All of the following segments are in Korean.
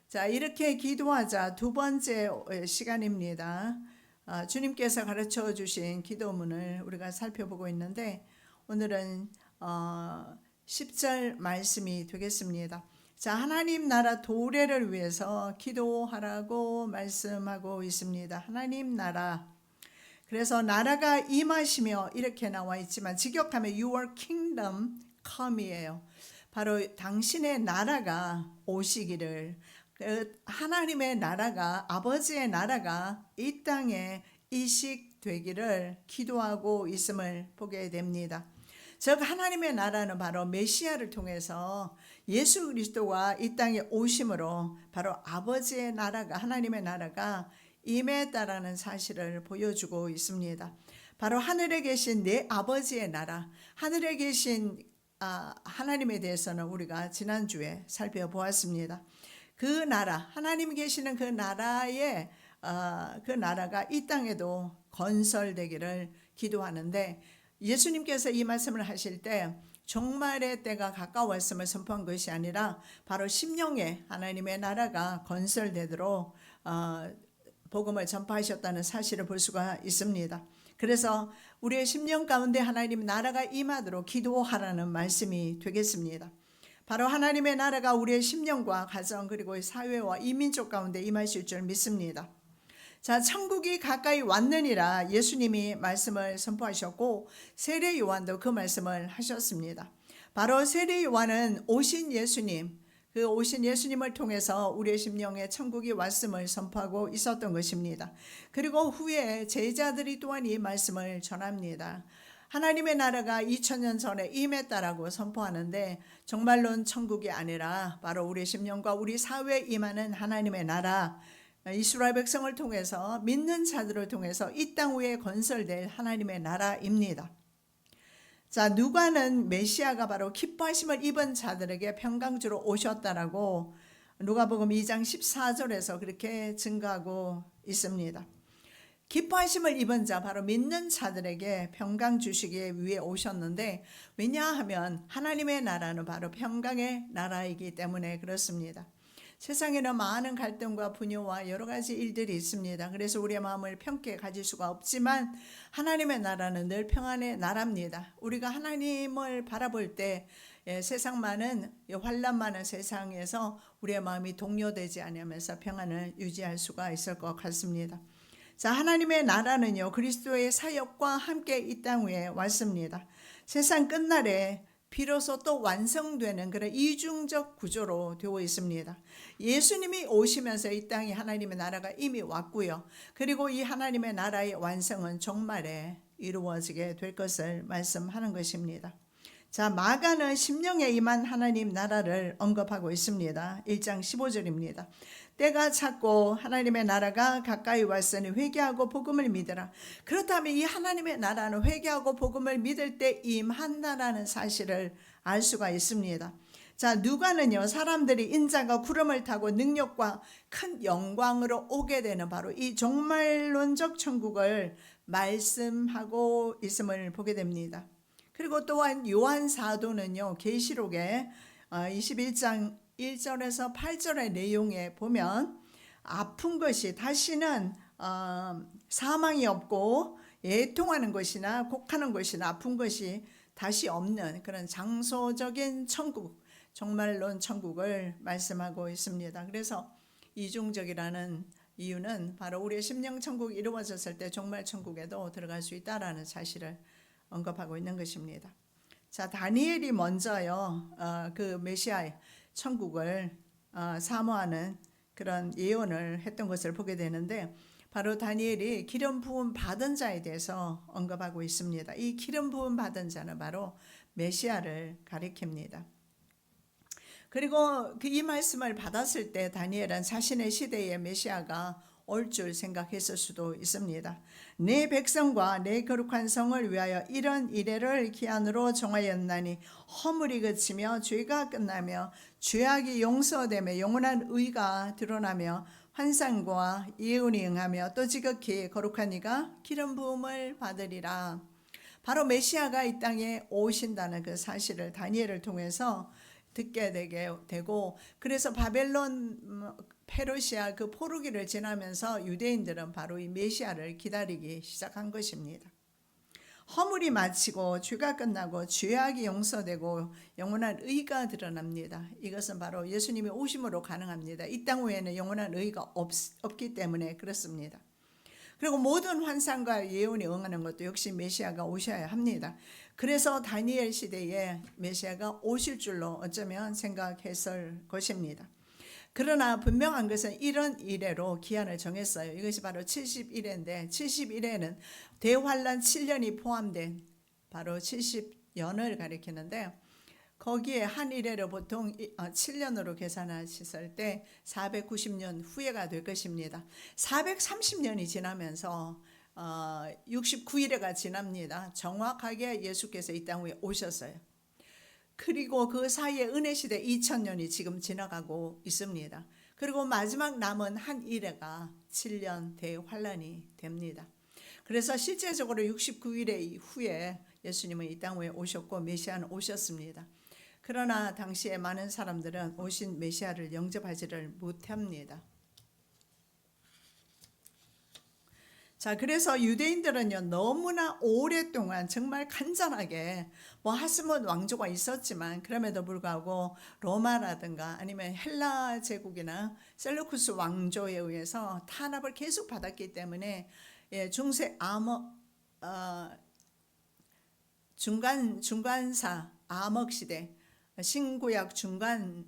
자, 이렇게 기도하자 두 번째 시간입니다. 주님께서 가르쳐 주신 기도문을 우리가 살펴보고 있는데 오늘은 10절 말씀이 되겠습니다. 자, 하나님 나라 도래를 위해서 기도하라고 말씀하고 있습니다. 하나님 나라. 그래서 나라가 임하시며 이렇게 나와 있지만 직역하면 Your kingdom come이에요. 바로 당신의 나라가 오시기를, 하나님의 나라가, 아버지의 나라가 이 땅에 이식되기를 기도하고 있음을 보게 됩니다. 즉 하나님의 나라는 바로 메시아를 통해서 예수 그리스도가 이 땅에 오심으로 바로 아버지의 나라가, 하나님의 나라가 임했다라는 사실을 보여주고 있습니다. 바로 하늘에 계신 내 아버지의 나라, 하늘에 계신 하나님에 대해서는 우리가 지난주에 살펴보았습니다. 그 나라, 하나님이 계시는 그 나라의 그 나라가 이 땅에도 건설되기를 기도하는데, 예수님께서 이 말씀을 하실 때 종말의 때가 가까웠음을 선포한 것이 아니라 바로 심령에 하나님의 나라가 건설되도록 복음을 전파하셨다는 사실을 볼 수가 있습니다. 그래서 우리의 심령 가운데 하나님 나라가 임하도록 기도하라는 말씀이 되겠습니다. 바로 하나님의 나라가 우리의 심령과 가정 그리고 사회와 이민족 가운데 임하실 줄 믿습니다. 자, 천국이 가까이 왔느니라 예수님이 말씀을 선포하셨고 세례 요한도 그 말씀을 하셨습니다. 바로 세례 요한은 오신 예수님, 그 오신 예수님을 통해서 우리의 심령에 천국이 왔음을 선포하고 있었던 것입니다. 그리고 후에 제자들이 또한 이 말씀을 전합니다. 하나님의 나라가 2000년 전에 임했다라고 선포하는데 정말로는 천국이 아니라 바로 우리 심령과 우리 사회에 임하는 하나님의 나라, 이스라엘 백성을 통해서 믿는 자들을 통해서 이 땅 위에 건설될 하나님의 나라입니다. 자, 누가는 메시아가 바로 기뻐하심을 입은 자들에게 평강주로 오셨다라고 누가복음 2장 14절에서 그렇게 증거하고 있습니다. 기뻐하심을 입은 자, 바로 믿는 자들에게 평강 주시기 위해 오셨는데, 왜냐하면 하나님의 나라는 바로 평강의 나라이기 때문에 그렇습니다. 세상에는 많은 갈등과 분요와 여러 가지 일들이 있습니다. 그래서 우리의 마음을 평게 가질 수가 없지만 하나님의 나라는 늘 평안의 나라입니다. 우리가 하나님을 바라볼 때 세상 많은 환난 많은 세상에서 우리의 마음이 동요되지 않으면서 평안을 유지할 수가 있을 것 같습니다. 자, 하나님의 나라는요 그리스도의 사역과 함께 이 땅 위에 왔습니다. 세상 끝날에 비로소 또 완성되는 그런 이중적 구조로 되어 있습니다. 예수님이 오시면서 이 땅에 하나님의 나라가 이미 왔고요. 그리고 이 하나님의 나라의 완성은 종말에 이루어지게 될 것을 말씀하는 것입니다. 자, 마가는 심령에 임한 하나님 나라를 언급하고 있습니다. 1장 15절입니다. 때가 찼고 하나님의 나라가 가까이 왔으니 회개하고 복음을 믿으라. 그렇다면 이 하나님의 나라는 회개하고 복음을 믿을 때 임한다라는 사실을 알 수가 있습니다. 자, 누가는요 사람들이 인자가 구름을 타고 능력과 큰 영광으로 오게 되는 바로 이 종말론적 천국을 말씀하고 있음을 보게 됩니다. 그리고 또한 요한 사도는요 계시록에 21장 1절에서 8절의 내용에 보면 아픈 것이 다시는 사망이 없고 애통하는 것이나 곡하는 것이나 아픈 것이 다시 없는 그런 장소적인 천국, 종말론 천국을 말씀하고 있습니다. 그래서 이중적이라는 이유는 바로 우리의 심령 천국이 이루어졌을 때 종말 천국에도 들어갈 수 있다라는 사실을 언급하고 있는 것입니다. 자, 다니엘이 먼저요 그 메시아의 천국을 사모하는 그런 예언을 했던 것을 보게 되는데, 바로 다니엘이 기름 부음 받은 자에 대해서 언급하고 있습니다. 이 기름 부음 받은 자는 바로 메시아를 가리킵니다. 그리고 이 말씀을 받았을 때 다니엘은 자신의 시대의 메시아가 올 줄 생각했을 수도 있습니다. 내 백성과 내 거룩한 성을 위하여 이런 이래를 기한으로 정하였나니 허물이 그치며 죄가 끝나며 죄악이 용서되며 영원한 의가 드러나며 환상과 예언이 응하며 또 지극히 거룩한 이가 기름 부음을 받으리라. 바로 메시아가 이 땅에 오신다는 그 사실을 다니엘을 통해서 듣게 되고 그래서 바벨론 페르시아 그 포로기를 지나면서 유대인들은 바로 이 메시아를 기다리기 시작한 것입니다. 허물이 마치고 죄가 끝나고 죄악이 용서되고 영원한 의가 드러납니다. 이것은 바로 예수님의 오심으로 가능합니다. 이 땅 외에는 영원한 의가 없기 때문에 그렇습니다. 그리고 모든 환상과 예언이 응하는 것도 역시 메시아가 오셔야 합니다. 그래서 다니엘 시대에 메시아가 오실 줄로 어쩌면 생각했을 것입니다. 그러나 분명한 것은 이런 이래로 기한을 정했어요. 이것이 바로 70일인데 70일에는 대환란 7년이 포함된 바로 70년을 가리키는데 거기에 한 일회를 보통 7년으로 계산하셨을 때 490년 후회가 될 것입니다. 430년이 지나면서 69일회가 지납니다. 정확하게 예수께서 이 땅 위에 오셨어요. 그리고 그 사이에 은혜시대 2000년이 지금 지나가고 있습니다. 그리고 마지막 남은 한 일회가 7년 대환란이 됩니다. 그래서 실제적으로 69일의 후에 예수님은 이 땅 위에 오셨고 메시아는 오셨습니다. 그러나 당시에 많은 사람들은 오신 메시아를 영접하지를 못합니다. 자, 그래서 유대인들은요 너무나 오랫동안 정말 간절하게 뭐 하스몬 왕조가 있었지만 그럼에도 불구하고 로마라든가 아니면 헬라 제국이나 셀루쿠스 왕조에 의해서 탄압을 계속 받았기 때문에 중세 중간사 암흑 시대 신구약 중간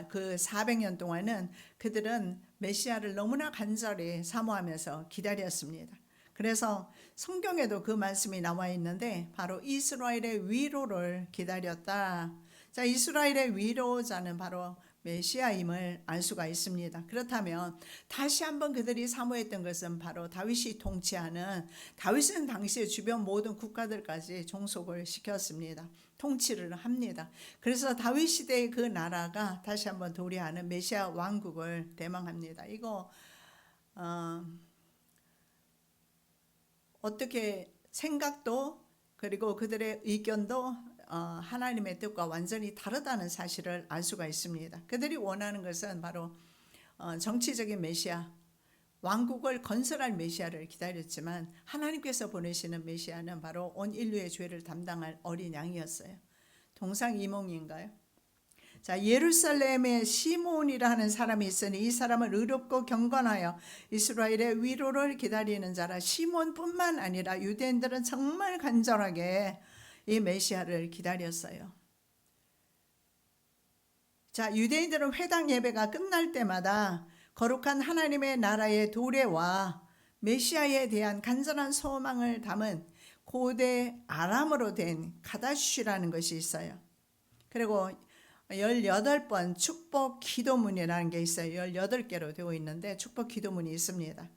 그 400년 동안은 그들은 메시아를 너무나 간절히 사모하면서 기다렸습니다. 그래서 성경에도 그 말씀이 나와 있는데 바로 이스라엘의 위로를 기다렸다. 자, 이스라엘의 위로자는 바로 메시아임을 알 수가 있습니다. 그렇다면 다시 한번 그들이 사모했던 것은 바로 다윗이 통치하는, 다윗은 당시에 주변 모든 국가들까지 종속을 시켰습니다. 통치를 합니다. 그래서 다윗 시대의 그 나라가 다시 한번 도래하는 메시아 왕국을 대망합니다. 이거 어떻게 생각도 그리고 그들의 의견도 하나님의 뜻과 완전히 다르다는 사실을 알 수가 있습니다. 그들이 원하는 것은 바로 정치적인 메시아, 왕국을 건설할 메시아를 기다렸지만 하나님께서 보내시는 메시아는 바로 온 인류의 죄를 담당할 어린 양이었어요. 동상이몽인가요? 자, 예루살렘에 시몬이라 하는 사람이 있으니 이 사람은 의롭고 경건하여 이스라엘의 위로를 기다리는 자라. 시몬뿐만 아니라 유대인들은 정말 간절하게 이 메시아를 기다렸어요. 자, 유대인들은 회당 예배가 끝날 때마다 거룩한 하나님의 나라의 도래와 메시아에 대한 간절한 소망을 담은 고대 아람어로 된 카다쉬라는 것이 있어요. 그리고 18번 축복 기도문이라는 게 있어요. 18개로 되어 있는데 축복 기도문이 있습니다.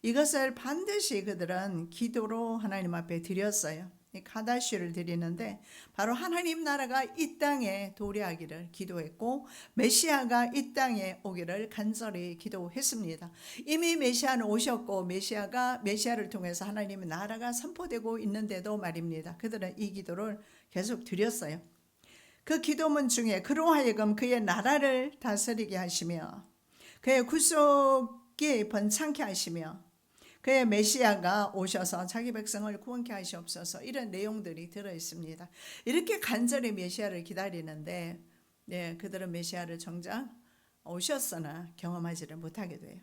이것을 반드시 그들은 기도로 하나님 앞에 드렸어요. 이 카다쉬를 드리는데 바로 하나님 나라가 이 땅에 도래하기를 기도했고 메시아가 이 땅에 오기를 간절히 기도했습니다. 이미 메시아는 오셨고 메시아를 통해서 하나님의 나라가 선포되고 있는데도 말입니다. 그들은 이 기도를 계속 드렸어요. 그 기도문 중에 그로 하여금 그의 나라를 다스리게 하시며 그의 구속이 번창케 하시며 그의 메시아가 오셔서 자기 백성을 구원케 하시옵소서, 이런 내용들이 들어있습니다. 이렇게 간절히 메시아를 기다리는데 그들은 메시아를 정작 오셨으나 경험하지를 못하게 돼요.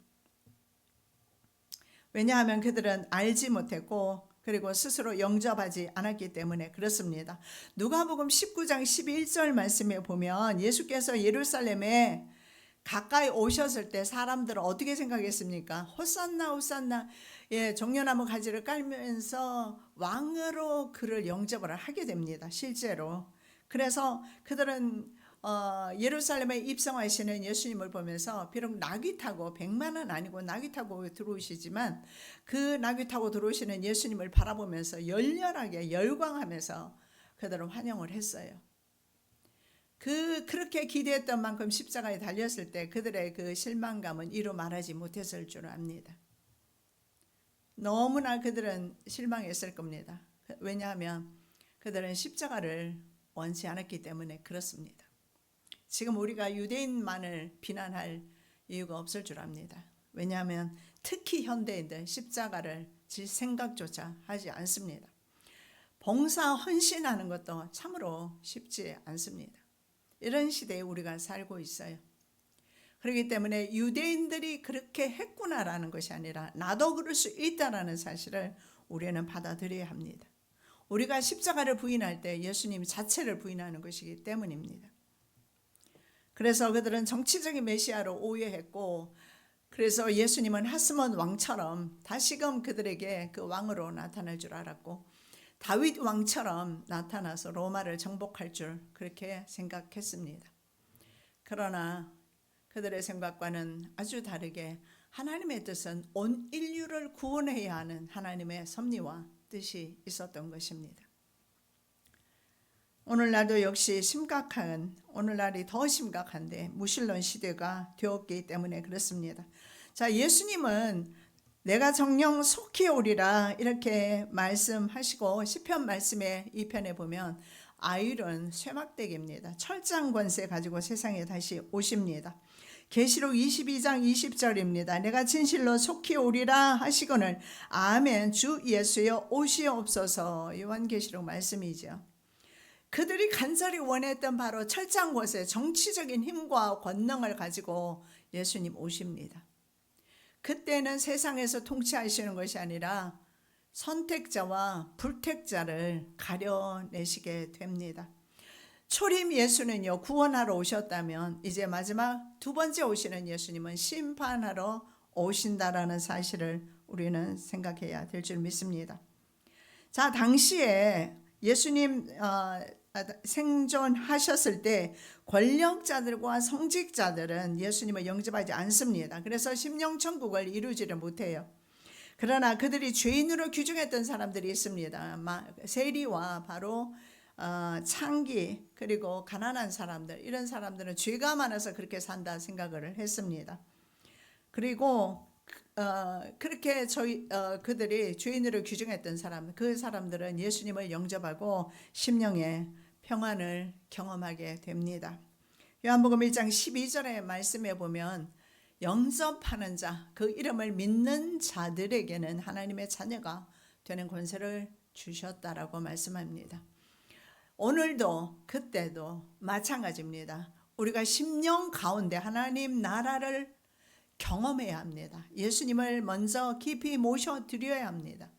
왜냐하면 그들은 알지 못했고 그리고 스스로 영접하지 않았기 때문에 그렇습니다. 누가복음 19장 11절 말씀에 보면 예수께서 예루살렘에 가까이 오셨을 때 사람들은 어떻게 생각했습니까? 호산나 호산나, 종려나무 가지를 깔면서 왕으로 그를 영접을 하게 됩니다. 실제로. 그래서 그들은 예루살렘에 입성하시는 예수님을 보면서 비록 나귀 타고 100만은 아니고 나귀 타고 들어오시지만 그 나귀 타고 들어오시는 예수님을 바라보면서 열렬하게 열광하면서 그들은 환영을 했어요. 그렇게 기대했던 만큼 십자가에 달렸을 때 그들의 그 실망감은 이루 말하지 못했을 줄 압니다. 너무나 그들은 실망했을 겁니다. 왜냐하면 그들은 십자가를 원치 않았기 때문에 그렇습니다. 지금 우리가 유대인만을 비난할 이유가 없을 줄 압니다. 왜냐하면 특히 현대인들 십자가를 질 생각조차 하지 않습니다. 봉사 헌신하는 것도 참으로 쉽지 않습니다. 이런 시대에 우리가 살고 있어요. 그렇기 때문에 유대인들이 그렇게 했구나라는 것이 아니라 나도 그럴 수 있다라는 사실을 우리는 받아들여야 합니다. 우리가 십자가를 부인할 때 예수님 자체를 부인하는 것이기 때문입니다. 그래서 그들은 정치적인 메시아로 오해했고, 그래서 예수님은 하스몬 왕처럼 다시금 그들에게 그 왕으로 나타날 줄 알았고, 다윗 왕처럼 나타나서 로마를 정복할 줄 그렇게 생각했습니다. 그러나 그들의 생각과는 아주 다르게 하나님의 뜻은 온 인류를 구원해야 하는 하나님의 섭리와 뜻이 있었던 것입니다. 오늘날도 역시 오늘날이 더 심각한데 무신론 시대가 되었기 때문에 그렇습니다. 자, 예수님은 내가 정녕 속히 오리라 이렇게 말씀하시고 시편 말씀에 2편에 보면 아이론 쇠막대기입니다. 철장 권세 가지고 세상에 다시 오십니다. 계시록 22장 20절입니다. 내가 진실로 속히 오리라 하시거늘 아멘 주 예수여 오시옵소서. 요한계시록 말씀이죠. 그들이 간절히 원했던 바로 철장 권세, 정치적인 힘과 권능을 가지고 예수님 오십니다. 그때는 세상에서 통치하시는 것이 아니라 선택자와 불택자를 가려내시게 됩니다. 초림 예수는요, 구원하러 오셨다면 이제 마지막 두 번째 오시는 예수님은 심판하러 오신다라는 사실을 우리는 생각해야 될 줄 믿습니다. 자, 당시에 예수님 생존하셨을 때 권력자들과 성직자들은 예수님을 영접하지 않습니다. 그래서 심령천국을 이루지를 못해요. 그러나 그들이 죄인으로 규정했던 사람들이 있습니다. 세리와 바로 창기 그리고 가난한 사람들, 이런 사람들은 죄가 많아서 그렇게 산다 생각을 했습니다. 그리고 그렇게 그들이 죄인으로 규정했던 사람, 그 사람들은 예수님을 영접하고 심령의 평안을 경험하게 됩니다. 요한복음 1장 12절의 말씀에 보면 영접하는 자, 그 이름을 믿는 자들에게는 하나님의 자녀가 되는 권세를 주셨다라고 말씀합니다. 오늘도 그때도 마찬가지입니다. 우리가 심령 가운데 하나님 나라를 경험해야 합니다. 예수님을 먼저 깊이 모셔드려야 합니다.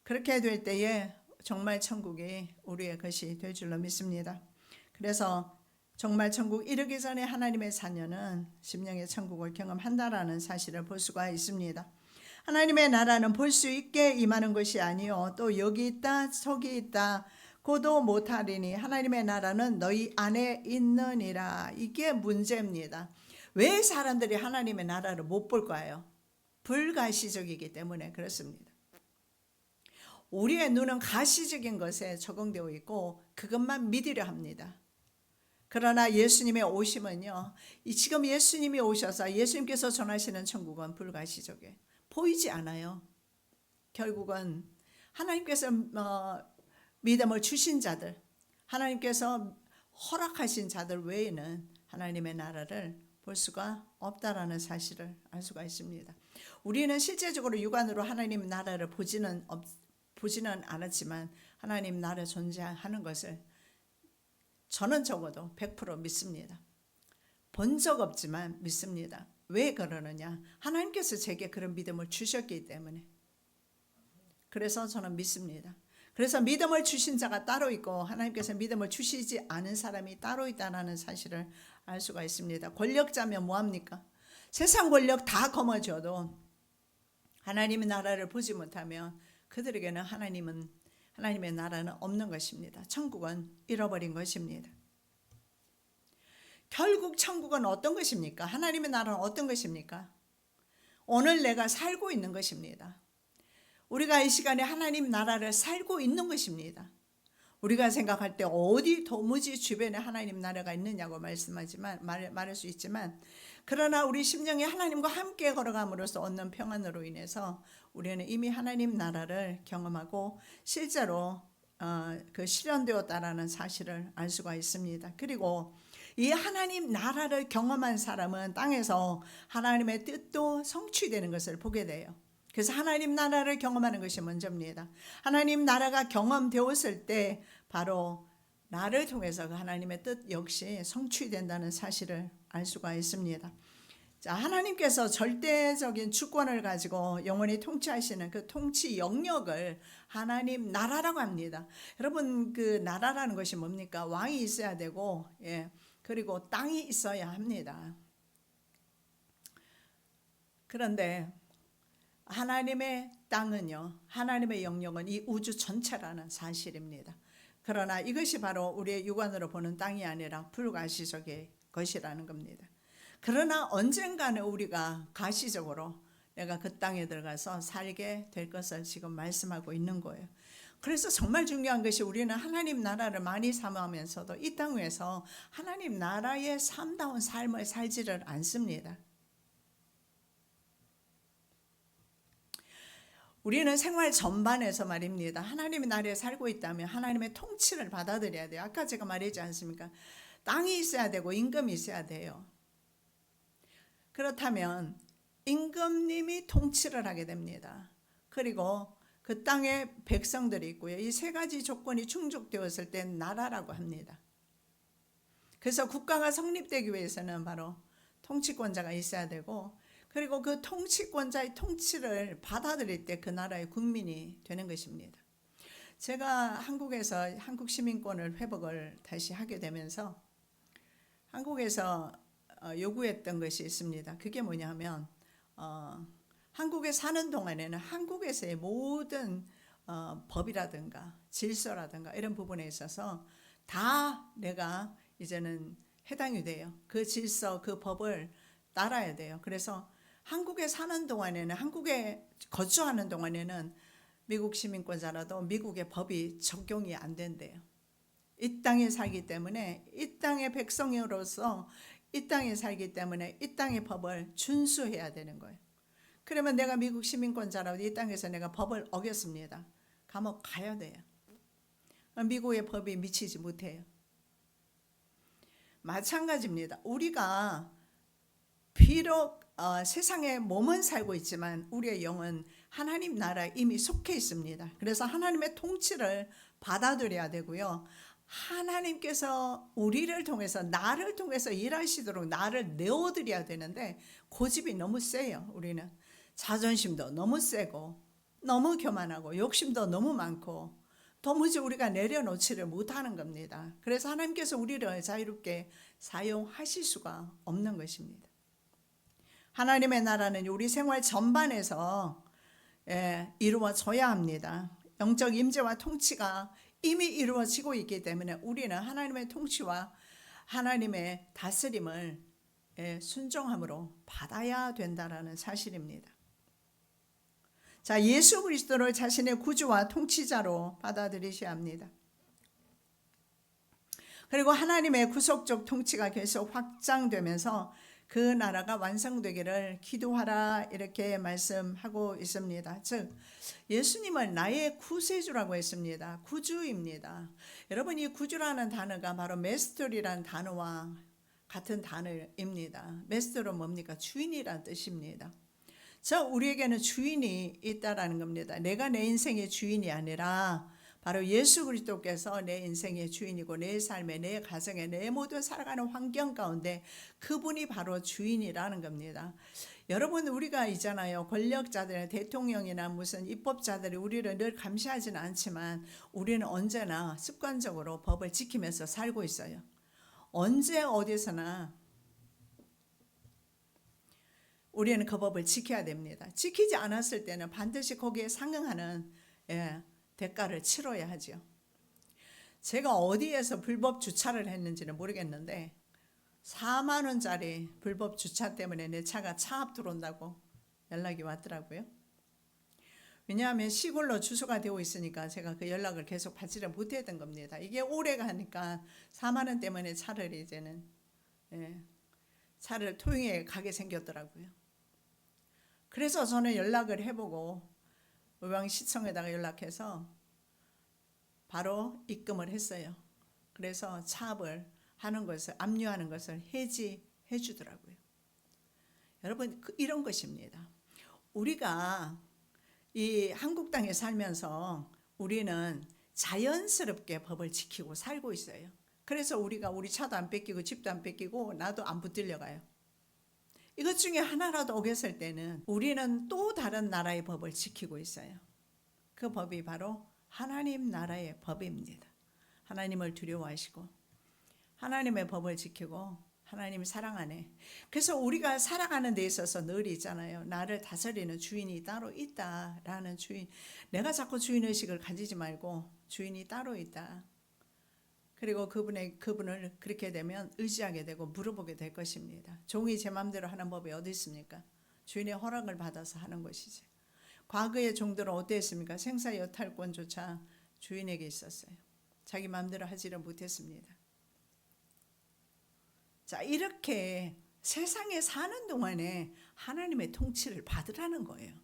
그렇게 될 때에 정말 천국이 우리의 것이 될 줄로 믿습니다. 그래서 정말 천국 이르기 전에 하나님의 자녀는 심령의 천국을 경험한다라는 사실을 볼 수가 있습니다. 하나님의 나라는 볼 수 있게 임하는 것이 아니요 또 여기 있다 저기 있다 고도 못하리니 하나님의 나라는 너희 안에 있느니라. 이게 문제입니다. 왜 사람들이 하나님의 나라를 못 볼까요? 불가시적이기 때문에 그렇습니다. 우리의 눈은 가시적인 것에 적응되어 있고 그것만 믿으려 합니다. 그러나 예수님의 오심은요, 지금 예수님이 오셔서 예수님께서 전하시는 천국은 불가시적이에요. 보이지 않아요. 결국은 하나님께서 믿음을 주신 자들, 하나님께서 허락하신 자들 외에는 하나님의 나라를 볼 수가 없다라는 사실을 알 수가 있습니다. 우리는 실제적으로 육안으로 하나님 나라를 보지는 않았지만 하나님 나라 존재하는 것을 저는 적어도 100% 믿습니다. 본 적 없지만 믿습니다. 왜 그러느냐? 하나님께서 제게 그런 믿음을 주셨기 때문에. 그래서 저는 믿습니다. 그래서 믿음을 주신 자가 따로 있고 하나님께서 믿음을 주시지 않은 사람이 따로 있다는 사실을 알 수가 있습니다. 권력자면 뭐합니까? 세상 권력 다 거머쥐어도 하나님의 나라를 보지 못하면 그들에게는 하나님의 나라는 없는 것입니다. 천국은 잃어버린 것입니다. 결국 천국은 어떤 것입니까? 하나님의 나라는 어떤 것입니까? 오늘 내가 살고 있는 것입니다. 우리가 이 시간에 하나님 나라를 살고 있는 것입니다. 우리가 생각할 때 어디 도무지 주변에 하나님 나라가 있느냐고 말할 수 있지만, 그러나 우리 심령이 하나님과 함께 걸어감으로써 얻는 평안으로 인해서 우리는 이미 하나님 나라를 경험하고 실제로 그 실현되었다라는 사실을 알 수가 있습니다. 그리고 이 하나님 나라를 경험한 사람은 땅에서 하나님의 뜻도 성취되는 것을 보게 돼요. 그래서 하나님 나라를 경험하는 것이 먼저입니다. 하나님 나라가 경험되었을 때 바로 나를 통해서 그 하나님의 뜻 역시 성취된다는 사실을 알 수가 있습니다. 자, 하나님께서 절대적인 주권을 가지고 영원히 통치하시는 그 통치 영역을 하나님 나라라고 합니다. 여러분, 그 나라라는 것이 뭡니까? 왕이 있어야 되고, 그리고 땅이 있어야 합니다. 그런데 하나님의 땅은요, 하나님의 영역은 이 우주 전체라는 사실입니다. 그러나 이것이 바로 우리의 육안으로 보는 땅이 아니라 불가시적의 것이라는 겁니다. 그러나 언젠가는 우리가 가시적으로 내가 그 땅에 들어가서 살게 될 것을 지금 말씀하고 있는 거예요. 그래서 정말 중요한 것이 우리는 하나님 나라를 많이 사모하면서도 이 땅 위에서 하나님 나라의 삶다운 삶을 살지를 않습니다. 우리는 생활 전반에서 말입니다. 하나님의 나라에 살고 있다면 하나님의 통치를 받아들여야 돼요. 아까 제가 말했지 않습니까? 땅이 있어야 되고 임금이 있어야 돼요. 그렇다면 임금님이 통치를 하게 됩니다. 그리고 그 땅에 백성들이 있고요. 이 세 가지 조건이 충족되었을 때 나라라고 합니다. 그래서 국가가 성립되기 위해서는 바로 통치권자가 있어야 되고, 그리고 그 통치권자의 통치를 받아들일 때 그 나라의 국민이 되는 것입니다. 제가 한국에서 한국 시민권을 회복을 다시 하게 되면서 한국에서 요구했던 것이 있습니다. 그게 뭐냐면 한국에 사는 동안에는 한국에서의 모든 법이라든가 질서라든가 이런 부분에 있어서 다 내가 이제는 해당이 돼요. 그 질서, 그 법을 따라야 돼요. 그래서 한국에 사는 동안에는, 한국에 거주하는 동안에는 미국 시민권자라도 미국의 법이 적용이 안 된대요. 이 땅에 살기 때문에, 이 땅의 백성으로서 이 땅에 살기 때문에 이 땅의 법을 준수해야 되는 거예요. 그러면 내가 미국 시민권자라도 이 땅에서 내가 법을 어겼습니다. 감옥 가야 돼요. 미국의 법이 미치지 못해요. 마찬가지입니다. 우리가 비록 세상에 몸은 살고 있지만 우리의 영은 하나님 나라에 이미 속해 있습니다. 그래서 하나님의 통치를 받아들여야 되고요. 하나님께서 우리를 통해서, 나를 통해서 일하시도록 나를 내어드려야 되는데 고집이 너무 세요. 우리는 자존심도 너무 세고 너무 교만하고 욕심도 너무 많고 도무지 우리가 내려놓지를 못하는 겁니다. 그래서 하나님께서 우리를 자유롭게 사용하실 수가 없는 것입니다. 하나님의 나라는 우리 생활 전반에서 이루어져야 합니다. 영적 임재와 통치가 이미 이루어지고 있기 때문에 우리는 하나님의 통치와 하나님의 다스림을 순종함으로 받아야 된다라는 사실입니다. 자, 예수 그리스도를 자신의 구주와 통치자로 받아들이셔야 합니다. 그리고 하나님의 구속적 통치가 계속 확장되면서 그 나라가 완성되기를 기도하라 이렇게 말씀하고 있습니다. 즉 예수님을 나의 구세주라고 했습니다. 구주입니다. 여러분, 이 구주라는 단어가 바로 메스터리라는 단어와 같은 단어입니다. 메스터는 뭡니까? 주인이라는 뜻입니다. 우리에게는 주인이 있다라는 겁니다. 내가 내 인생의 주인이 아니라 바로 예수 그리스도께서 내 인생의 주인이고 내 삶에, 내 가정에, 내 모든 살아가는 환경 가운데 그분이 바로 주인이라는 겁니다. 여러분, 우리가 있잖아요. 권력자들, 대통령이나 무슨 입법자들이 우리를 늘 감시하지는 않지만 우리는 언제나 습관적으로 법을 지키면서 살고 있어요. 언제 어디서나 우리는 그 법을 지켜야 됩니다. 지키지 않았을 때는 반드시 거기에 상응하는 대가를 치러야 하죠. 제가 어디에서 불법 주차를 했는지는 모르겠는데 4만 원짜리 불법 주차 때문에 내 차가 차압 들어온다고 연락이 왔더라고요. 왜냐하면 시골로 주소가 되어 있으니까 제가 그 연락을 계속 받지를 못했던 겁니다. 이게 오래 가니까 4만 원 때문에 차를 이제는 차를 토용해 가게 생겼더라고요. 그래서 저는 연락을 해보고 의왕시청에다가 연락해서 바로 입금을 했어요. 그래서 차압을 하는 것을, 압류하는 것을 해지해 주더라고요. 여러분, 이런 것입니다. 우리가 이 한국 땅에 살면서 우리는 자연스럽게 법을 지키고 살고 있어요. 그래서 우리가 우리 차도 안 뺏기고 집도 안 뺏기고 나도 안 붙들려 가요. 이것 중에 하나라도 어겼을 때는 우리는 또 다른 나라의 법을 지키고 있어요. 그 법이 바로 하나님 나라의 법입니다. 하나님을 두려워하시고 하나님의 법을 지키고 하나님 사랑 안에. 그래서 우리가 살아가는 데 있어서 늘 있잖아요. 나를 다스리는 주인이 따로 있다라는 주인. 내가 자꾸 주인의식을 가지지 말고 주인이 따로 있다. 그리고 그분을 그렇게 되면 의지하게 되고 물어보게 될 것입니다. 종이 제 마음대로 하는 법이 어디 있습니까? 주인의 허락을 받아서 하는 것이지. 과거의 종들은 어땠습니까? 생사 여탈권조차 주인에게 있었어요. 자기 마음대로 하지를 못했습니다. 자, 이렇게 세상에 사는 동안에 하나님의 통치를 받으라는 거예요.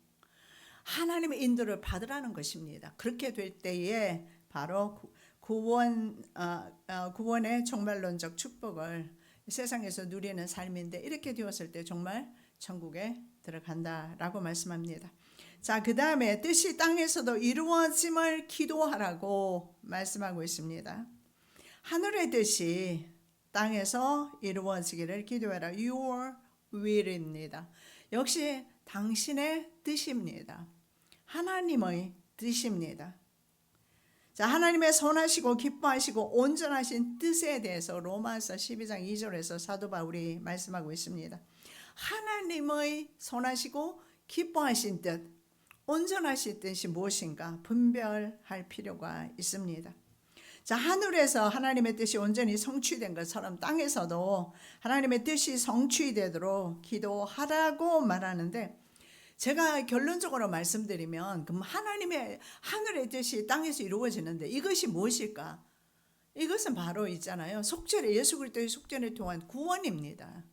하나님의 인도를 받으라는 것입니다. 그렇게 될 때에 바로 구원의 종말론적 축복을 세상에서 누리는 삶인데, 이렇게 되었을 때 정말 천국에 들어간다라고 말씀합니다. 자, 그 다음에 뜻이 땅에서도 이루어짐을 기도하라고 말씀하고 있습니다. 하늘의 뜻이 땅에서 이루어지기를 기도해라. Your will입니다. 역시 당신의 뜻입니다. 하나님의 뜻입니다. 자, 하나님의 선하시고 기뻐하시고 온전하신 뜻에 대해서 로마서 12장 2절에서 사도 바울이 말씀하고 있습니다. 하나님의 선하시고 기뻐하신 뜻, 온전하신 뜻이 무엇인가 분별할 필요가 있습니다. 자, 하늘에서 하나님의 뜻이 온전히 성취된 것처럼 땅에서도 하나님의 뜻이 성취되도록 기도하라고 말하는데, 제가 결론적으로 말씀드리면 그럼 하나님의 하늘의 뜻이 땅에서 이루어지는데 이것이 무엇일까? 이것은 바로 있잖아요. 속죄를, 예수 그리스도의 속죄를 통한 구원입니다.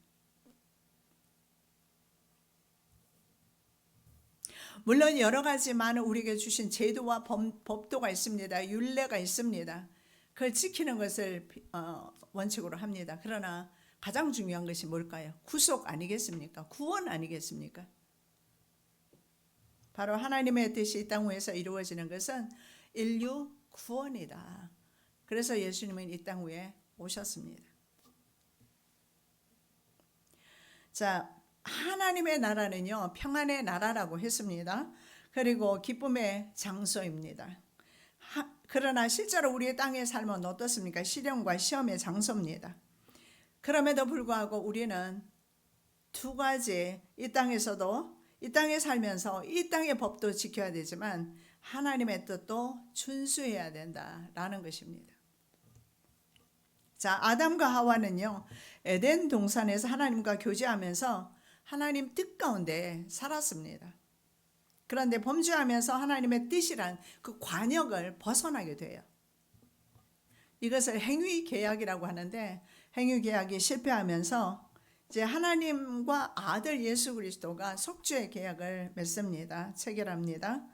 물론 여러 가지 많은 우리에게 주신 제도와 법도가 있습니다. 율례가 있습니다. 그걸 지키는 것을 원칙으로 합니다. 그러나 가장 중요한 것이 뭘까요? 구속 아니겠습니까? 구원 아니겠습니까? 바로 하나님의 뜻이 이 땅 위에서 이루어지는 것은 인류 구원이다. 그래서 예수님은 이 땅 위에 오셨습니다. 자, 하나님의 나라는요, 평안의 나라라고 했습니다. 그리고 기쁨의 장소입니다. 그러나 실제로 우리의 땅의 삶은 어떻습니까? 시련과 시험의 장소입니다. 그럼에도 불구하고 우리는 두 가지, 이 땅에서도 이 땅에 살면서 이 땅의 법도 지켜야 되지만 하나님의 뜻도 준수해야 된다라는 것입니다. 자, 아담과 하와는요, 에덴 동산에서 하나님과 교제하면서 하나님 뜻 가운데 살았습니다. 그런데 범죄하면서 하나님의 뜻이란 그 관역을 벗어나게 돼요. 이것을 행위 계약이라고 하는데, 행위 계약이 실패하면서 이제 하나님과 아들 예수 그리스도가 속죄의 계약을 맺습니다. 체결합니다.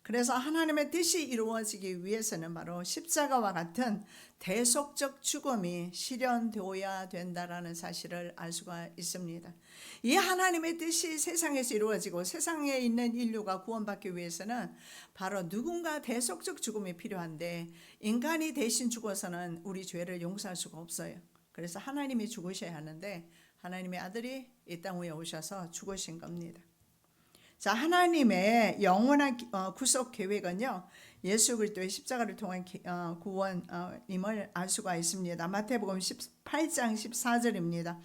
그래서 하나님의 뜻이 이루어지기 위해서는 바로 십자가와 같은 대속적 죽음이 실현되어야 된다라는 사실을 알 수가 있습니다. 이 하나님의 뜻이 세상에서 이루어지고 세상에 있는 인류가 구원받기 위해서는 바로 누군가 대속적 죽음이 필요한데, 인간이 대신 죽어서는 우리 죄를 용서할 수가 없어요. 그래서 하나님이 죽으셔야 하는데 하나님의 아들이 이 땅 위에 오셔서 죽으신 겁니다. 자, 하나님의 영원한 구속 계획은요, 예수 그리스도의 십자가를 통한 구원임을 알 수가 있습니다. 마태복음 18장 14절입니다.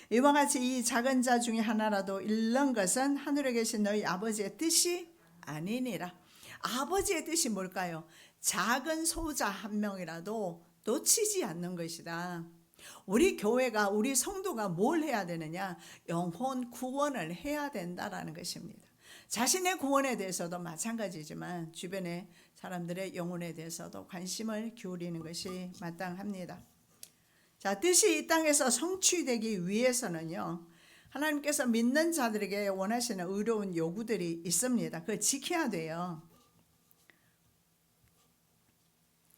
이와 같이 이 작은 자 중에 하나라도 잃는 것은 하늘에 계신 너희 아버지의 뜻이 아니니라. 아버지의 뜻이 뭘까요? 작은 소자 한 명이라도 놓치지 않는 것이다. 우리 교회가, 우리 성도가 뭘 해야 되느냐? 영혼 구원을 해야 된다라는 것입니다. 자신의 구원에 대해서도 마찬가지지만 주변의 사람들의 영혼에 대해서도 관심을 기울이는 것이 마땅합니다. 자, 뜻이 이 땅에서 성취되기 위해서는요, 하나님께서 믿는 자들에게 원하시는 의로운 요구들이 있습니다. 그걸 지켜야 돼요.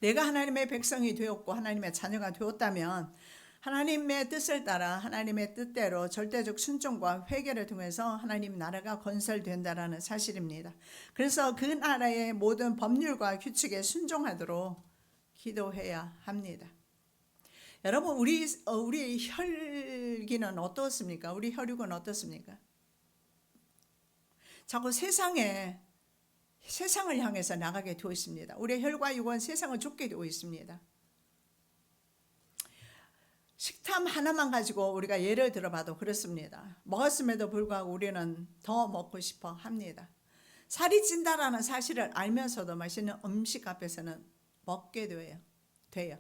내가 하나님의 백성이 되었고 하나님의 자녀가 되었다면 하나님의 뜻을 따라 하나님의 뜻대로 절대적 순종과 회개를 통해서 하나님 나라가 건설된다라는 사실입니다. 그래서 그 나라의 모든 법률과 규칙에 순종하도록 기도해야 합니다. 여러분, 우리 혈기는 어떻습니까? 우리 혈육은 어떻습니까? 자꾸 세상을 향해서 나가게 되어 있습니다. 우리의 혈과 육은 세상을 쫓게 되어 있습니다. 식탐 하나만 가지고 우리가 예를 들어봐도 그렇습니다. 먹었음에도 불구하고 우리는 더 먹고 싶어 합니다. 살이 찐다라는 사실을 알면서도 맛있는 음식 앞에서는 먹게 돼요.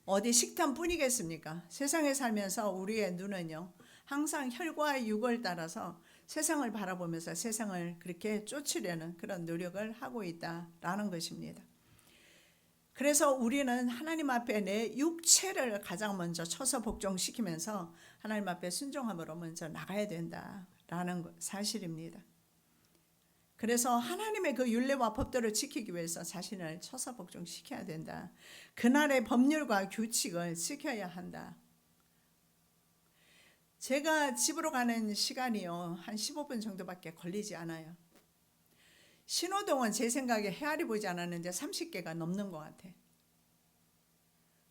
어디 식탐뿐이겠습니까? 세상에 살면서 우리의 눈은요, 항상 혈과 육을 따라서 세상을 바라보면서 세상을 그렇게 쫓으려는 그런 노력을 하고 있다라는 것입니다. 그래서 우리는 하나님 앞에 내 육체를 가장 먼저 쳐서 복종시키면서 하나님 앞에 순종함으로 먼저 나가야 된다라는 사실입니다. 그래서 하나님의 그 율례와 법도를 지키기 위해서 자신을 쳐서 복종시켜야 된다. 그날의 법률과 규칙을 지켜야 한다. 제가 집으로 가는 시간이요, 한 15분 정도밖에 걸리지 않아요. 신호등은 제 생각에 헤아리 보지 않았는데 30개가 넘는 것 같아.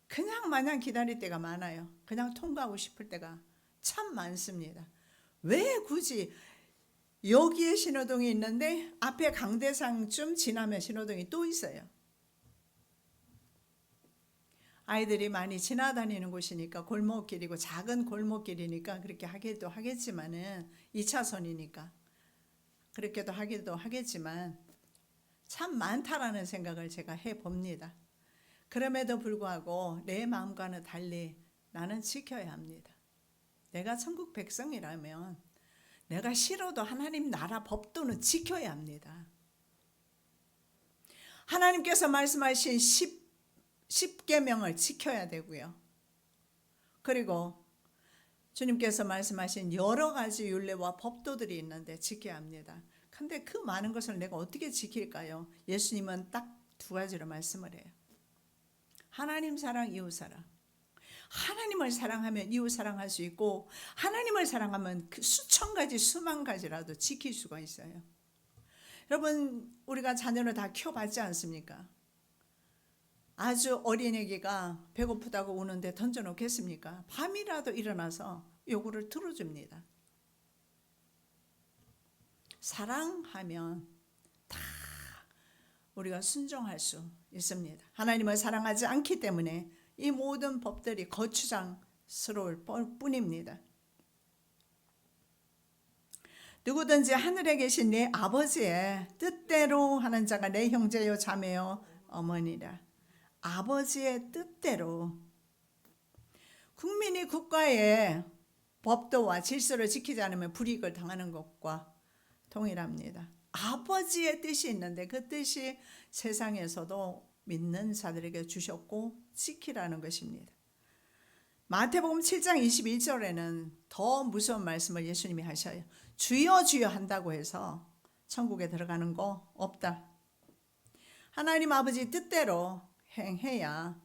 그냥 마냥 기다릴 때가 많아요. 그냥 통과하고 싶을 때가 참 많습니다. 왜 굳이 여기에 신호등이 있는데 앞에 강대상쯤 지나면 신호등이 또 있어요. 아이들이 많이 지나다니는 곳이니까, 골목길이고 작은 골목길이니까 그렇게 하기도 하겠지만은 2차선이니까 그렇게도 하기도 하겠지만 참 많다라는 생각을 제가 해봅니다. 그럼에도 불구하고 내 마음과는 달리 나는 지켜야 합니다. 내가 천국 백성이라면 내가 싫어도 하나님 나라 법도는 지켜야 합니다. 하나님께서 말씀하신 10계명을 지켜야 되고요. 그리고 주님께서 말씀하신 여러 가지 율례와 법도들이 있는데 지켜야 합니다. 근데 그 많은 것을 내가 어떻게 지킬까요? 예수님은 딱 두 가지로 말씀을 해요. 하나님 사랑, 이웃 사랑. 하나님을 사랑하면 이웃 사랑할 수 있고, 하나님을 사랑하면 그 수천 가지 수만 가지라도 지킬 수가 있어요. 여러분, 우리가 자녀를 다 키워봤지 않습니까? 아주 어린 애기가 배고프다고 우는데 던져놓겠습니까? 밤이라도 일어나서 요구를 들어줍니다. 사랑하면 다 우리가 순종할 수 있습니다. 하나님을 사랑하지 않기 때문에 이 모든 법들이 거추장스러울 뿐입니다. 누구든지 하늘에 계신 네 아버지의 뜻대로 하는 자가 내 형제요 자매요 어머니라. 아버지의 뜻대로. 국민이 국가의 법도와 질서를 지키지 않으면 불이익을 당하는 것과 동일합니다. 아버지의 뜻이 있는데 그 뜻이 세상에서도 믿는 자들에게 주셨고 지키라는 것입니다. 마태복음 7장 21절에는 더 무서운 말씀을 예수님이 하셔요. 주여 주여 한다고 해서 천국에 들어가는 거 없다. 하나님 아버지 뜻대로 행해야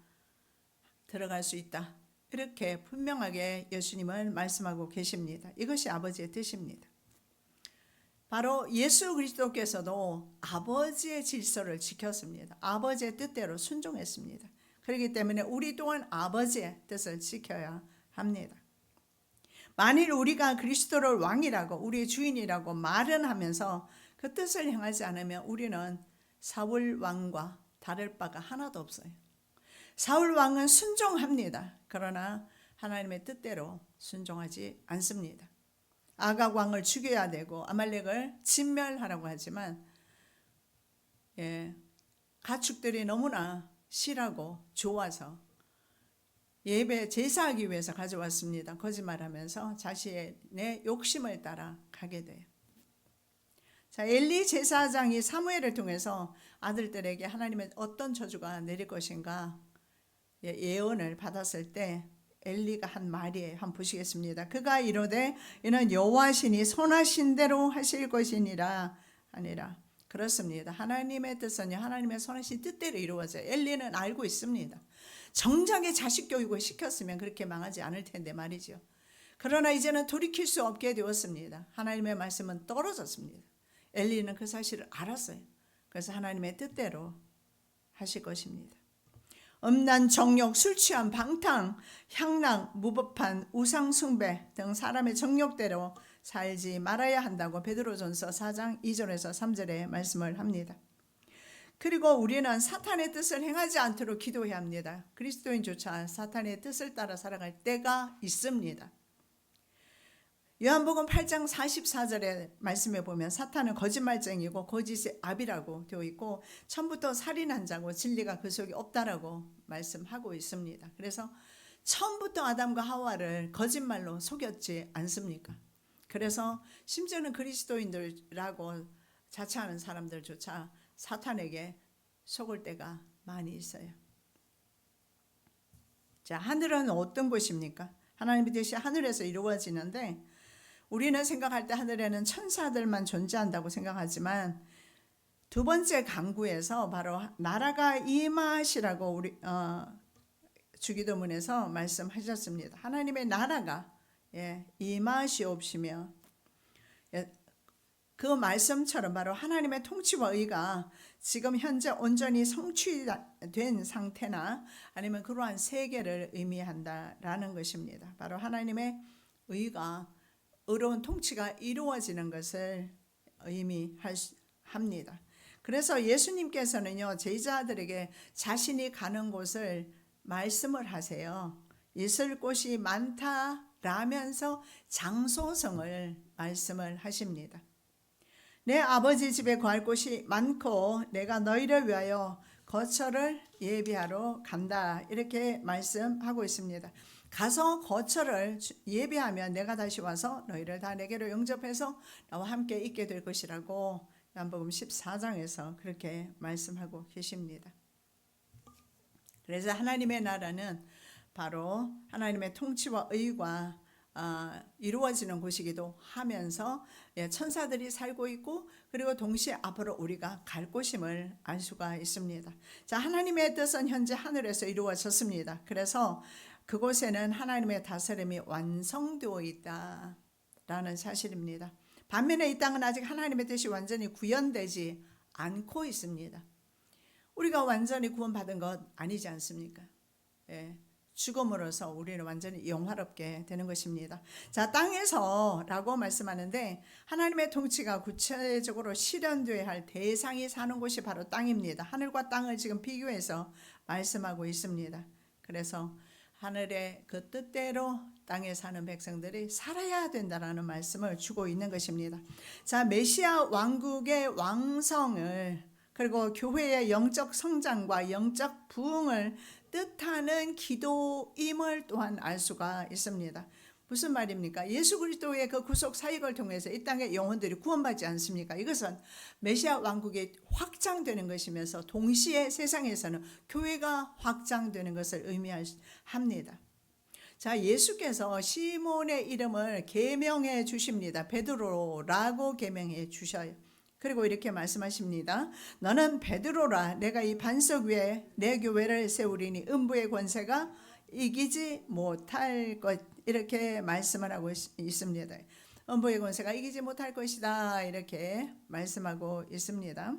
들어갈 수 있다. 이렇게 분명하게 예수님은 말씀하고 계십니다. 이것이 아버지의 뜻입니다. 바로 예수 그리스도께서도 아버지의 질서를 지켰습니다. 아버지의 뜻대로 순종했습니다. 그렇기 때문에 우리 또한 아버지의 뜻을 지켜야 합니다. 만일 우리가 그리스도를 왕이라고, 우리의 주인이라고 말은 하면서 그 뜻을 행하지 않으면 우리는 사울 왕과 다를 바가 하나도 없어요. 사울 왕은 순종합니다. 그러나 하나님의 뜻대로 순종하지 않습니다. 아각 왕을 죽여야 되고 아말렉을 진멸하라고 하지만 가축들이 너무나 실하고 좋아서 예배 제사하기 위해서 가져왔습니다. 거짓말하면서 자신의 욕심을 따라 가게 돼요. 자, 엘리 제사장이 사무엘을 통해서 아들들에게 하나님의 어떤 저주가 내릴 것인가 예언을 받았을 때 엘리가 한 말이에요. 한번 보시겠습니다. 그가 이르되 이는 여호와 신이 선하신 대로 하실 것이니라 아니라 그렇습니다. 하나님의 뜻은요, 하나님의 선하신 뜻대로 이루어져요. 엘리는 알고 있습니다. 정작에 자식 교육을 시켰으면 그렇게 망하지 않을 텐데 말이죠. 그러나 이제는 돌이킬 수 없게 되었습니다. 하나님의 말씀은 떨어졌습니다. 엘리는 그 사실을 알았어요. 그래서 하나님의 뜻대로 하실 것입니다. 음란, 정욕, 술 취함, 방탕, 향락, 무법한, 우상 숭배 등 사람의 정욕대로 살지 말아야 한다고 베드로전서 4장 2절에서 3절에 말씀을 합니다. 그리고 우리는 사탄의 뜻을 행하지 않도록 기도해야 합니다. 그리스도인조차 사탄의 뜻을 따라 살아갈 때가 있습니다. 요한복음 8장 44절의 말씀에 보면 사탄은 거짓말쟁이고 거짓의 아비라고 되어 있고 처음부터 살인한 자고 진리가 그 속에 없다라고 말씀하고 있습니다. 그래서 처음부터 아담과 하와를 거짓말로 속였지 않습니까? 그래서 심지어는 그리스도인들이라고 자처하는 사람들조차 사탄에게 속을 때가 많이 있어요. 자, 하늘은 어떤 곳입니까? 하나님의 뜻이 하늘에서 이루어지는데 우리는 생각할 때 하늘에는 천사들만 존재한다고 생각하지만 두 번째 강구에서 바로 나라가 임하시라고 우리 주기도문에서 말씀하셨습니다. 하나님의 나라가 임하시옵시며 그 말씀처럼 바로 하나님의 통치와 의가 지금 현재 온전히 성취된 상태나 아니면 그러한 세계를 의미한다라는 것입니다. 바로 하나님의 의가 의로운 통치가 이루어지는 것을 의미합니다. 그래서 예수님께서는요, 제자들에게 자신이 가는 곳을 말씀을 하세요. 있을 곳이 많다라면서 장소성을 말씀을 하십니다. 내 아버지 집에 거할 곳이 많고 내가 너희를 위하여 거처를 예비하러 간다, 이렇게 말씀하고 있습니다. 가서 거처를 예비하면 내가 다시 와서 너희를 다 내게로 영접해서 나와 함께 있게 될 것이라고 요한복음 14장에서 그렇게 말씀하고 계십니다. 그래서 하나님의 나라는 바로 하나님의 통치와 의가 이루어지는 곳이기도 하면서 천사들이 살고 있고 그리고 동시에 앞으로 우리가 갈 곳임을 알 수가 있습니다. 자, 하나님의 뜻은 현재 하늘에서 이루어졌습니다. 그래서 그곳에는 하나님의 다스림이 완성되어 있다라는 사실입니다. 반면에 이 땅은 아직 하나님의 뜻이 완전히 구현되지 않고 있습니다. 우리가 완전히 구원받은 것 아니지 않습니까? 죽음으로써 우리는 완전히 영화롭게 되는 것입니다. 자, 땅에서라고 말씀하는데 하나님의 통치가 구체적으로 실현되어야 할 대상이 사는 곳이 바로 땅입니다. 하늘과 땅을 지금 비교해서 말씀하고 있습니다. 그래서 하늘의 그 뜻대로 땅에 사는 백성들이 살아야 된다라는 말씀을 주고 있는 것입니다. 자, 메시아 왕국의 왕성을 그리고 교회의 영적 성장과 영적 부흥을 뜻하는 기도임을 또한 알 수가 있습니다. 무슨 말입니까? 예수 그리스도의 그 구속 사역을 통해서 이 땅의 영혼들이 구원받지 않습니까? 이것은 메시아 왕국이 확장되는 것이면서 동시에 세상에서는 교회가 확장되는 것을 의미합니다. 자, 예수께서 시몬의 이름을 계명해 주십니다. 베드로라고 계명해 주셔요. 그리고 이렇게 말씀하십니다. 너는 베드로라, 내가 이 반석 위에 내 교회를 세우리니 음부의 권세가 이기지 못할 것, 이렇게 말씀을 하고 있습니다. 음부의 권세가 이기지 못할 것이다, 이렇게 말씀하고 있습니다.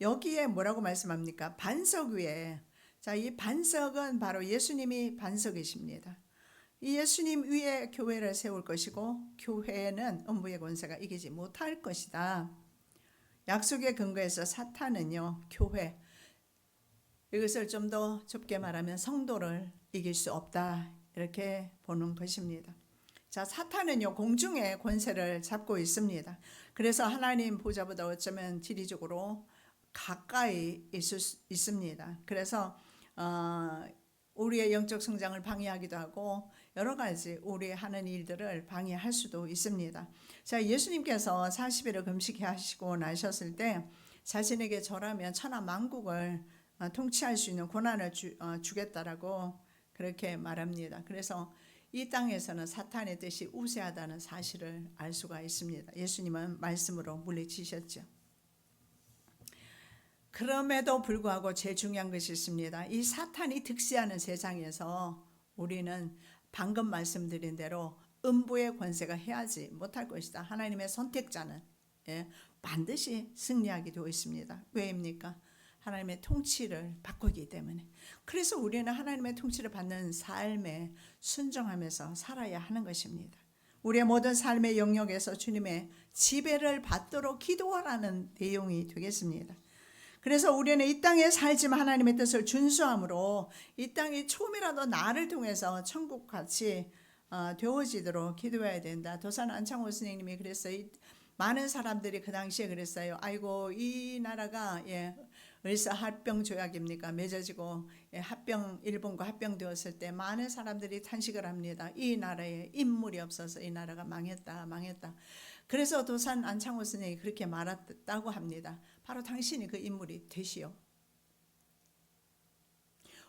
여기에 뭐라고 말씀합니까? 반석 위에. 자, 이 반석은 바로 예수님이 반석이십니다. 이 예수님 위에 교회를 세울 것이고 교회는 음부의 권세가 이기지 못할 것이다. 약속의 근거에서 사탄은요, 교회, 이것을 좀 더 좁게 말하면 성도를 이길 수 없다, 이렇게 보는 것입니다. 자, 사탄은요, 공중의 권세를 잡고 있습니다. 그래서 하나님 보좌보다 어쩌면 지리적으로 가까이 있습니다. 그래서 우리의 영적 성장을 방해하기도 하고 여러 가지 우리 하는 일들을 방해할 수도 있습니다. 자, 예수님께서 40일을 금식하시고 나셨을 때 자신에게 절하면 천하 만국을 통치할 수 있는 권한을 주겠다라고 그렇게 말합니다. 그래서 이 땅에서는 사탄의 뜻이 우세하다는 사실을 알 수가 있습니다. 예수님은 말씀으로 물리치셨죠. 그럼에도 불구하고 제일 중요한 것이 있습니다. 이 사탄이 득세하는 세상에서 우리는 방금 말씀드린 대로 음부의 권세가 해하지 못할 것이다. 하나님의 선택자는 반드시 승리하게 되어 있습니다. 왜입니까? 하나님의 통치를 바꾸기 때문에. 그래서 우리는 하나님의 통치를 받는 삶에 순종하면서 살아야 하는 것입니다. 우리의 모든 삶의 영역에서 주님의 지배를 받도록 기도하라는 내용이 되겠습니다. 그래서 우리는 이 땅에 살지만 하나님의 뜻을 준수함으로 이 땅이 조금이라도 나를 통해서 천국같이 되어지도록 기도해야 된다. 도산 안창호 선생님이 그랬어요. 많은 사람들이 그 당시에 그랬어요. 아이고 이 나라가 을사합병 조약입니까? 맺어지고 일본과 합병되었을 때 많은 사람들이 탄식을 합니다. 이 나라에 인물이 없어서 이 나라가 망했다. 그래서 도산 안창호 선생님이 그렇게 말했다고 합니다. 바로 당신이 그 인물이 되시오.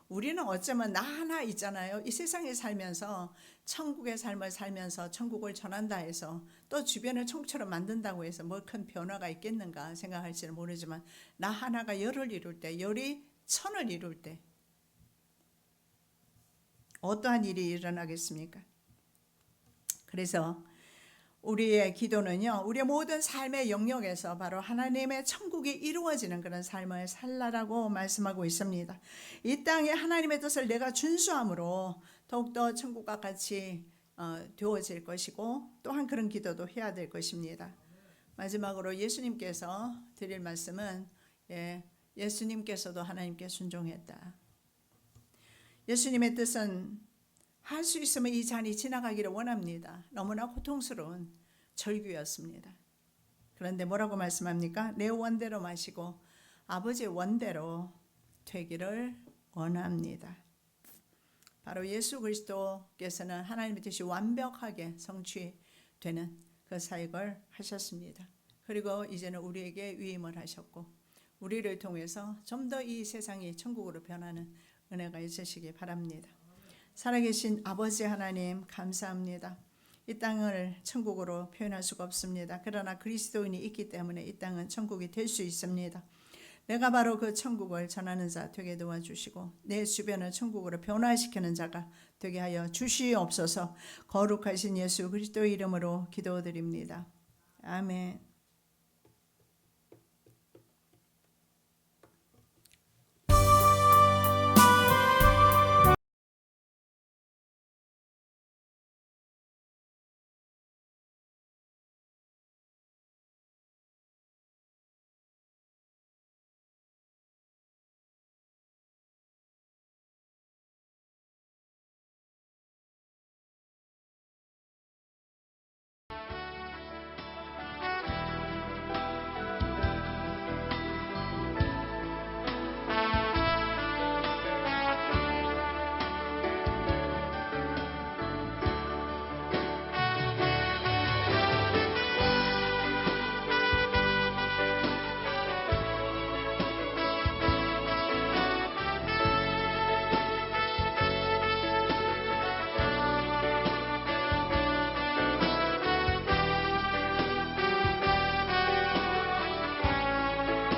우리는 어쩌면 나 하나 있잖아요. 이 세상에 살면서 천국의 삶을 살면서 천국을 전한다 해서 또 주변을 천국처럼 만든다고 해서 뭐 큰 변화가 있겠는가 생각할지는 모르지만 나 하나가 열을 이룰 때, 열이 천을 이룰 때 어떠한 일이 일어나겠습니까? 그래서 우리의 기도는요, 우리의 모든 삶의 영역에서 바로 하나님의 천국이 이루어지는 그런 삶을 살라라고 말씀하고 있습니다. 이 땅에 하나님의 뜻을 내가 준수함으로 더욱더 천국과 같이 되어질 것이고 또한 그런 기도도 해야 될 것입니다. 마지막으로 예수님께서 드릴 말씀은 예수님께서도 하나님께 순종했다. 예수님의 뜻은 할 수 있으면 이 잔이 지나가기를 원합니다. 너무나 고통스러운 절규였습니다. 그런데 뭐라고 말씀합니까? 내 원대로 마시고 아버지의 원대로 되기를 원합니다. 바로 예수 그리스도께서는 하나님의 뜻이 완벽하게 성취되는 그 사역을 하셨습니다. 그리고 이제는 우리에게 위임을 하셨고 우리를 통해서 좀 더 이 세상이 천국으로 변하는 은혜가 있으시기 바랍니다. 살아계신 아버지 하나님 감사합니다. 이 땅을 천국으로 표현할 수가 없습니다. 그러나 그리스도인이 있기 때문에 이 땅은 천국이 될 수 있습니다. 내가 바로 그 천국을 전하는 자 되게 도와주시고 내 주변을 천국으로 변화시키는 자가 되게 하여 주시옵소서. 거룩하신 예수 그리스도의 이름으로 기도드립니다. 아멘.